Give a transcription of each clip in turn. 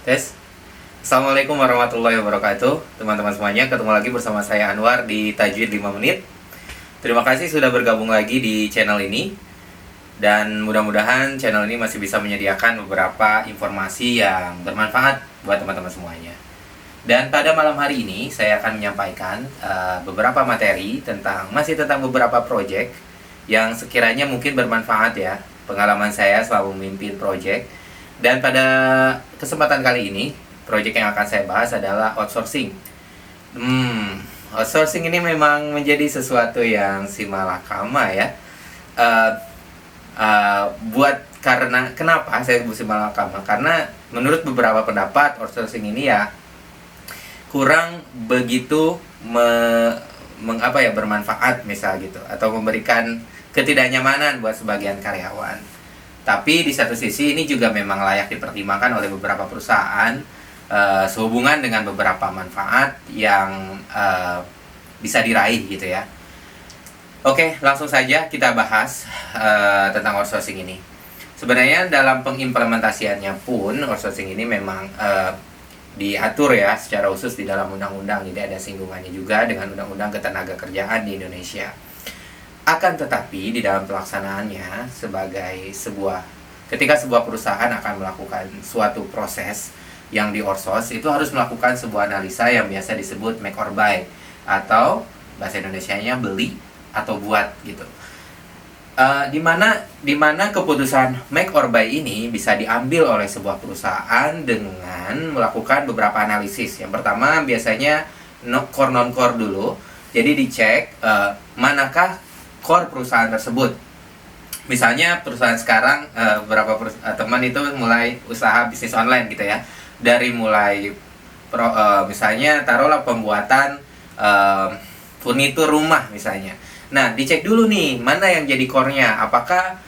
Tes. Assalamualaikum warahmatullahi wabarakatuh. Teman-teman semuanya, ketemu lagi bersama saya Anwar di Tajwid 5 menit. Terima kasih sudah bergabung lagi di channel ini. Dan mudah-mudahan channel ini masih bisa menyediakan beberapa informasi yang bermanfaat buat teman-teman semuanya. Dan pada malam hari ini saya akan menyampaikan beberapa materi masih tentang beberapa project yang sekiranya mungkin bermanfaat ya. Pengalaman saya selama memimpin project. Dan pada kesempatan kali ini, project yang akan saya bahas adalah outsourcing. Outsourcing ini memang menjadi sesuatu yang simalakama ya. Kenapa saya sebut simalakama? Karena menurut beberapa pendapat outsourcing ini ya kurang begitu bermanfaat misal gitu, atau memberikan ketidaknyamanan buat sebagian karyawan. Tapi di satu sisi ini juga memang layak dipertimbangkan oleh beberapa perusahaan sehubungan dengan beberapa manfaat yang bisa diraih gitu ya. Oke, langsung saja kita bahas tentang outsourcing ini. Sebenarnya dalam pengimplementasiannya pun outsourcing ini memang diatur ya secara khusus di dalam undang-undang, jadi ada singgungannya juga dengan undang-undang ketenagakerjaan di Indonesia. Akan tetapi di dalam pelaksanaannya ketika sebuah perusahaan akan melakukan suatu proses yang di outsource, itu harus melakukan sebuah analisa yang biasa disebut make or buy, atau bahasa Indonesianya beli atau buat gitu. Dimana keputusan make or buy ini bisa diambil oleh sebuah perusahaan dengan melakukan beberapa analisis. Yang pertama biasanya core non-core dulu. Jadi dicek manakah core perusahaan tersebut. Misalnya perusahaan sekarang teman itu mulai usaha bisnis online gitu ya. Dari mulai misalnya taruhlah pembuatan furnitur rumah misalnya. Nah, dicek dulu nih mana yang jadi core-nya. Apakah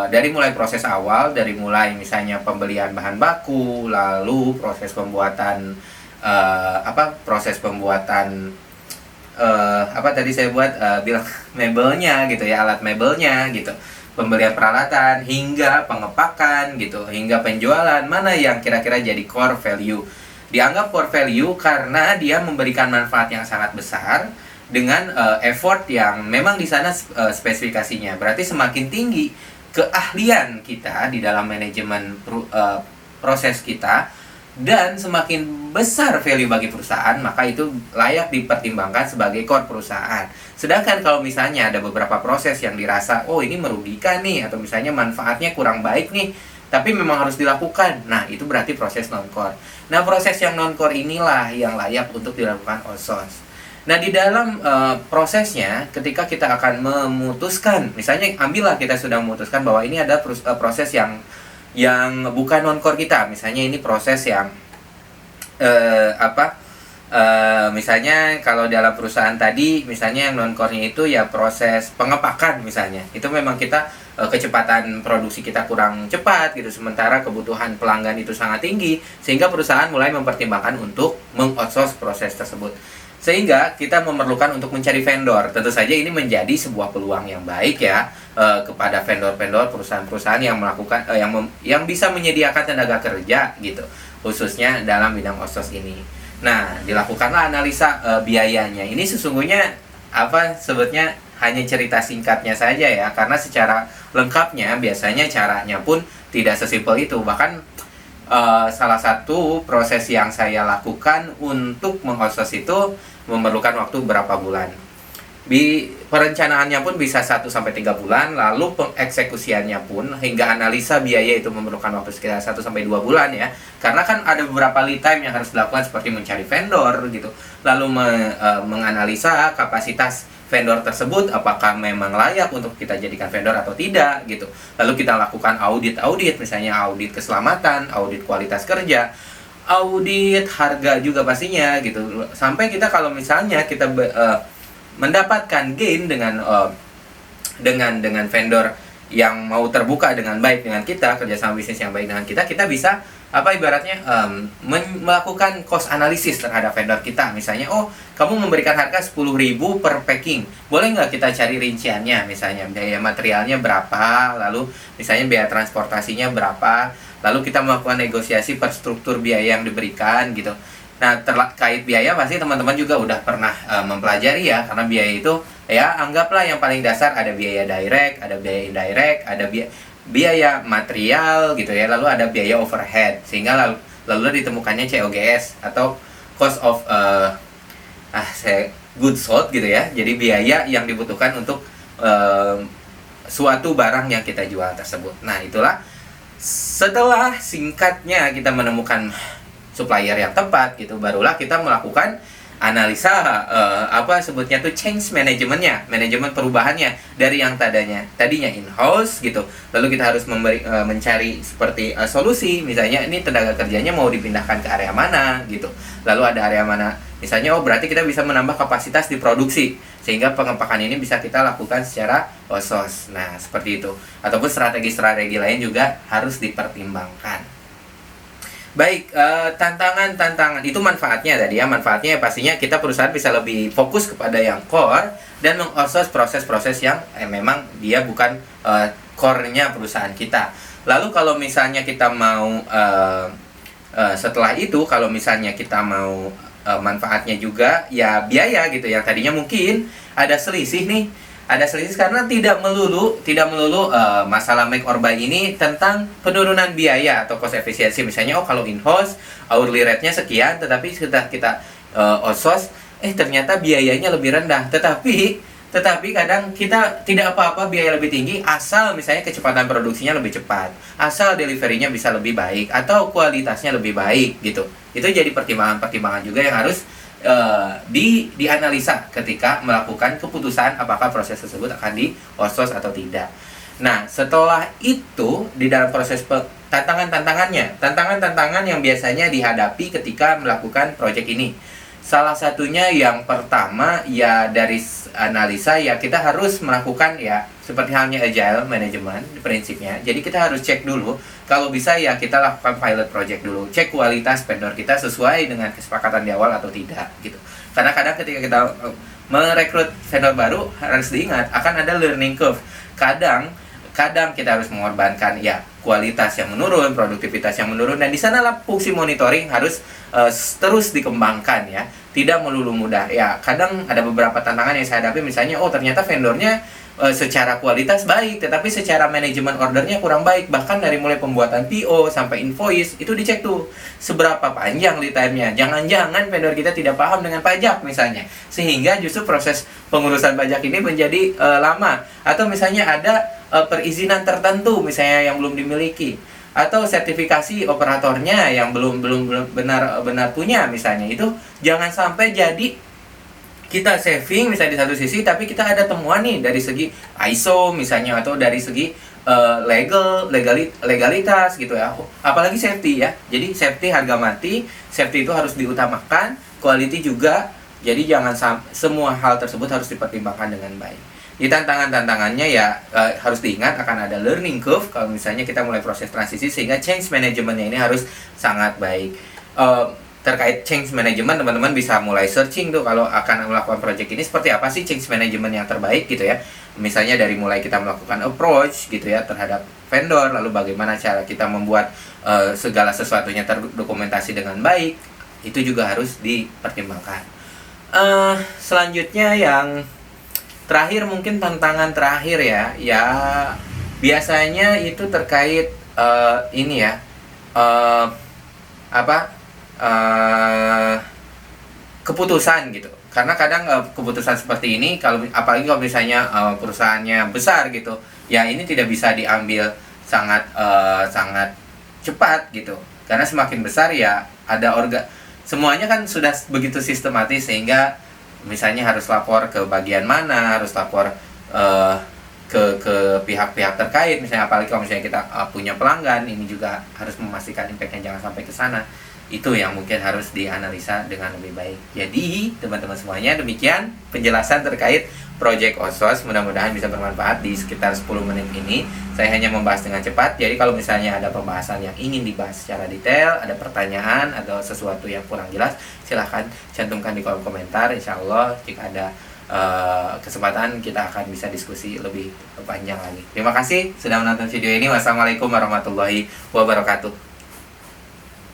dari mulai proses awal, dari mulai misalnya pembelian bahan baku, lalu proses pembuatan bilang mebelnya gitu ya, alat mebelnya gitu, pembelian peralatan hingga pengepakan gitu, hingga penjualan, mana yang kira-kira jadi core value. Dianggap core value karena dia memberikan manfaat yang sangat besar dengan effort yang memang di sana spesifikasinya. Berarti semakin tinggi keahlian kita di dalam manajemen proses kita, dan semakin besar value bagi perusahaan, maka itu layak dipertimbangkan sebagai core perusahaan. Sedangkan kalau misalnya ada beberapa proses yang dirasa, oh ini merugikan nih, atau misalnya manfaatnya kurang baik nih, tapi memang harus dilakukan, nah itu berarti proses non-core. Nah, proses yang non-core inilah yang layak untuk dilakukan outsource. Nah, di dalam prosesnya, ketika kita akan memutuskan, misalnya ambillah kita sudah memutuskan bahwa ini ada proses yang bukan non-core kita. Misalnya ini proses yang misalnya kalau dalam perusahaan tadi, misalnya yang non-core-nya itu ya proses pengepakan misalnya. Itu memang kita kecepatan produksi kita kurang cepat gitu, sementara kebutuhan pelanggan itu sangat tinggi, sehingga perusahaan mulai mempertimbangkan untuk meng-outsource proses tersebut. Sehingga kita memerlukan untuk mencari vendor. Tentu saja ini menjadi sebuah peluang yang baik ya kepada vendor-vendor, perusahaan-perusahaan yang melakukan yang bisa menyediakan tenaga kerja gitu, khususnya dalam bidang outsource ini. Nah, dilakukanlah analisa biayanya. Ini sesungguhnya sebetulnya hanya cerita singkatnya saja ya, karena secara lengkapnya biasanya caranya pun tidak sesimpel itu. Bahkan salah satu proses yang saya lakukan untuk meng-outsource itu memerlukan waktu berapa bulan. Perencanaannya pun bisa 1-3 bulan, lalu pengeksekusiannya pun hingga analisa biaya itu memerlukan waktu sekitar 1-2 bulan ya. Karena kan ada beberapa lead time yang harus dilakukan, seperti mencari vendor gitu, lalu menganalisa kapasitas vendor tersebut, apakah memang layak untuk kita jadikan vendor atau tidak gitu. Lalu kita lakukan audit, misalnya audit keselamatan, audit kualitas kerja, audit harga juga pastinya gitu. Sampai kita kalau misalnya kita mendapatkan gain dengan vendor yang mau terbuka dengan baik dengan kita, kerjasama bisnis yang baik dengan kita, kita bisa melakukan cost analysis terhadap vendor kita. Misalnya, oh kamu memberikan harga 10.000 per packing, boleh nggak kita cari rinciannya, misalnya biaya materialnya berapa, lalu misalnya biaya transportasinya berapa, lalu kita melakukan negosiasi per struktur biaya yang diberikan gitu. Nah, terkait biaya pasti teman-teman juga udah pernah mempelajari ya, karena biaya itu ya anggaplah yang paling dasar ada biaya direct, ada biaya indirect, ada biaya material gitu ya, lalu ada biaya overhead, sehingga lalu ditemukannya COGS atau cost of goods sold gitu ya. Jadi biaya yang dibutuhkan untuk suatu barang yang kita jual tersebut. Nah, itulah setelah singkatnya kita menemukan supplier yang tepat gitu, barulah kita melakukan analisa apa sebutnya tuh change manajemennya, manajemen perubahannya dari yang tadinya in-house gitu. Lalu kita harus mencari seperti solusi, misalnya ini tenaga kerjanya mau dipindahkan ke area mana gitu. Lalu ada area mana, misalnya berarti kita bisa menambah kapasitas di produksi sehingga pengepakan ini bisa kita lakukan secara outsource. Nah, seperti itu. Ataupun strategi-strategi lain juga harus dipertimbangkan. Baik, tantangan itu manfaatnya tadi ya. Manfaatnya pastinya kita perusahaan bisa lebih fokus kepada yang core dan meng-outsource proses-proses yang memang dia bukan core-nya perusahaan kita. Lalu kalau misalnya kita mau setelah itu, kalau misalnya kita mau manfaatnya juga ya biaya gitu, yang tadinya mungkin ada selisih nih. Ada selisih karena tidak melulu masalah make or buy ini tentang penurunan biaya atau cost efisiensi. Misalnya kalau in-house hourly rate-nya sekian, tetapi setelah kita outsource ternyata biayanya lebih rendah. Tetapi kadang kita tidak apa-apa biaya lebih tinggi asal misalnya kecepatan produksinya lebih cepat, asal delivery-nya bisa lebih baik atau kualitasnya lebih baik gitu. Itu jadi pertimbangan-pertimbangan juga yang harus dianalisa ketika melakukan keputusan apakah proses tersebut akan di outsource atau tidak. Nah, setelah itu di dalam proses tantangan yang biasanya dihadapi ketika melakukan project ini. Salah satunya yang pertama ya dari analisa ya kita harus melakukan ya seperti halnya agile management prinsipnya. Jadi kita harus cek dulu, kalau bisa ya kita lakukan pilot project dulu, cek kualitas vendor kita sesuai dengan kesepakatan di awal atau tidak gitu. Karena kadang ketika kita merekrut vendor baru harus diingat akan ada learning curve. Kadang kita harus mengorbankan ya kualitas yang menurun, produktivitas yang menurun, dan di sanalah fungsi monitoring harus terus dikembangkan ya. Tidak melulu mudah. Ya, kadang ada beberapa tantangan yang saya hadapi, misalnya ternyata vendornya secara kualitas baik, tetapi secara manajemen ordernya kurang baik. Bahkan dari mulai pembuatan PO sampai invoice itu dicek tuh seberapa panjang lead time-nya. Jangan-jangan vendor kita tidak paham dengan pajak misalnya, sehingga justru proses pengurusan pajak ini menjadi lama. Atau misalnya ada perizinan tertentu misalnya yang belum dimiliki, atau sertifikasi operatornya yang belum benar punya misalnya. Itu jangan sampai jadi kita saving misalnya di satu sisi, tapi kita ada temuan nih dari segi ISO misalnya, atau dari segi legalitas gitu ya. Apalagi safety ya. Jadi safety harga mati, safety itu harus diutamakan, quality juga. Jadi jangan semua hal tersebut harus dipertimbangkan dengan baik. Di tantangannya ya harus diingat akan ada learning curve kalau misalnya kita mulai proses transisi, sehingga change manajemennya ini harus sangat baik. Terkait change management, teman-teman bisa mulai searching tuh kalau akan melakukan project ini, seperti apa sih change management yang terbaik gitu ya. Misalnya dari mulai kita melakukan approach gitu ya terhadap vendor, lalu bagaimana cara kita membuat segala sesuatunya terdokumentasi dengan baik, itu juga harus dipertimbangkan. Selanjutnya yang terakhir, mungkin tantangan terakhir ya biasanya itu terkait ini ya keputusan gitu. Karena kadang keputusan seperti ini, apalagi kalau misalnya perusahaannya besar gitu, ya ini tidak bisa diambil sangat cepat gitu. Karena semakin besar ya semuanya kan sudah begitu sistematis, sehingga misalnya harus lapor ke bagian mana, harus lapor ke pihak-pihak terkait, misalnya apalagi kalau misalnya kita punya pelanggan, ini juga harus memastikan impact-nya jangan sampai ke sana. Itu yang mungkin harus dianalisa dengan lebih baik. Jadi teman-teman semuanya, demikian penjelasan terkait project outsource. Mudah-mudahan bisa bermanfaat di sekitar 10 menit ini. Saya hanya membahas dengan cepat. Jadi kalau misalnya ada pembahasan yang ingin dibahas secara detail, ada pertanyaan atau sesuatu yang kurang jelas, silahkan cantumkan di kolom komentar. Insya Allah jika ada kesempatan kita akan bisa diskusi lebih panjang lagi. Terima kasih sudah menonton video ini. Wassalamualaikum warahmatullahi wabarakatuh.